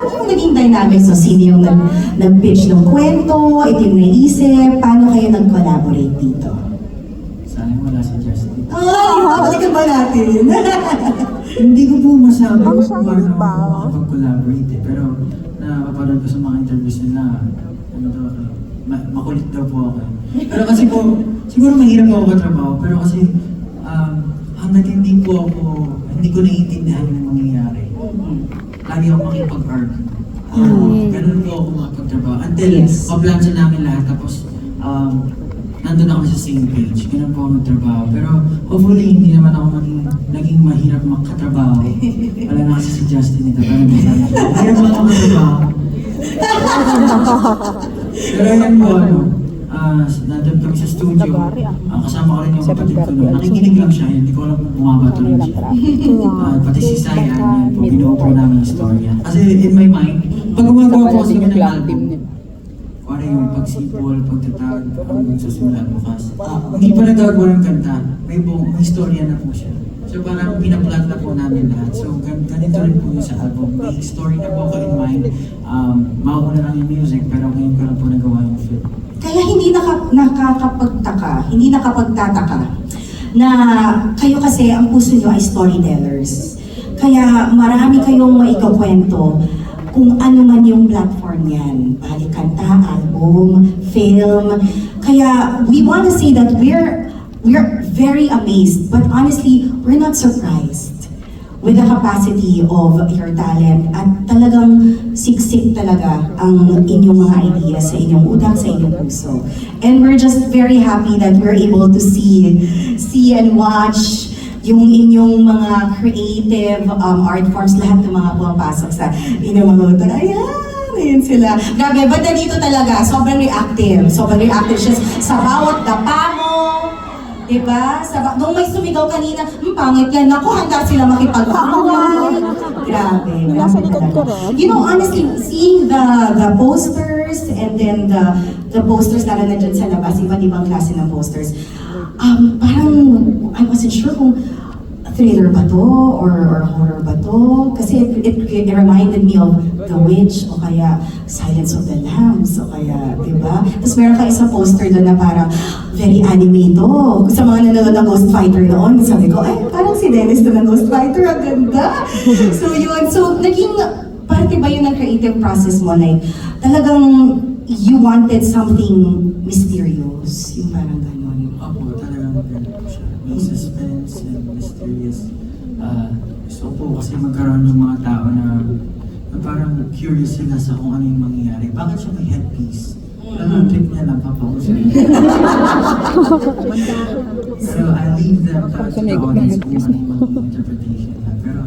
Ano yung naging dynamics? So, sino yung nag-pitch ng kwento? Ito yung naisip? Paano kayo nag-collaborate dito? Sana wala si Justin. Balikan ba natin? Hindi ko po masabi Ang kung sakit paano ba? ako makapag-collaborate eh. Pero napapanood ko sa mga interviews nila, ano daw, makulit daw po ako. Pero kasi po, siguro mahirap ako katrabaho, pero kasi hanggat hindi ko naiintindihan yung mangyayari. Lagi ako makipag-argue. Ganun po ako makapagtrabaho. Until maplansya namin lahat, tapos nandun ako sa same page. Ganun po ako magtrabaho. Pero hopefully, hindi naman ako naging mahirap makatrabaho. Wala na kasi si Justin ito. Pero mahirap ako makatrabaho. Pero yan po, nandun kami sa studio. Kasama ko rin yung kapatid ko noon. Nakikinig lang siya. Hindi ko alam kung bumabato rin siya. Pati si Sayan, yan po, binuo po namin yung storya. Kasi in my mind, pag gumagawa ko kasi ng album, ano yung pagsipol, pagtatag, hanggang sa sulat bukas. Hindi pa nagagawa ng kanta, may istorya na po siya. So parang pinaplant na po namin lahat. So ganito rin po yung sa album. May story na po ko in mind. Mauna lang yung music, pero ngayon ko lang po nagawa yung film. Kaya hindi nakapagtataka na kayo kasi ang puso nyo ay storytellers. Kaya marami kayong maikakwento kung ano man yung platform yan. Bali kanta, album, film. Kaya we want to say that we're very amazed, but honestly, we're not surprised with the capacity of your talent at talagang siksik talaga ang inyong mga ideas sa inyong utak, sa inyong puso. And we're just very happy that we're able to see and watch yung inyong mga creative art forms, lahat ng mga pumapasok sa inyong mga utak. Ayan sila. Grabe, banda dito talaga, sobrang reactive. Sobrang reactive siya sa bawat dapa mo. Diba? Nung may sumigaw kanina, pangit yan. Naku, handa sila makipag-away. Grabe. Nasa likod ko rin. You know, honestly, seeing the posters and then the posters na dyan sa labas, iba't ibang klase ng posters, parang I wasn't sure kung thriller ba to or horror ba to? Kasi it reminded me of The Witch o kaya Silence of the Lambs o kaya, di ba? Tapos meron ka isang poster doon na parang very anime to. Sa mga nanonood ng Ghost Fighter noon, sabi ko, ay, parang si Dennis doon ng Ghost Fighter, ang ganda. So yun, so naging parte ba yun ng creative process mo? Like, talagang you wanted something mysterious, yung parang gano'n. Opo, talagang ganun po siya. May suspense and mysterious. Gusto po kasi magkaroon ng mga tao na parang curious sila sa kung ano yung mangyayari. Bakit siya may headpiece? Parang trip niya lang, papausap. So I leave them to the audience kung ano yung interpretation na. Pero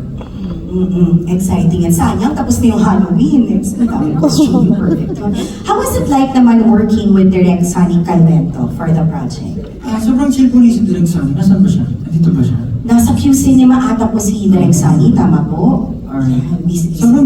Exciting and sayang, tapos na yung Halloween. It's perfect. How was it like naman working with Direk Sonny Calvento for the project? sobrang chill po ni si Direk Sonny. Nasaan ba siya? Nandito ba siya? Nasa Q Cinema ata po si Direk Sonny, tama po? Alright. Busy. Sobrang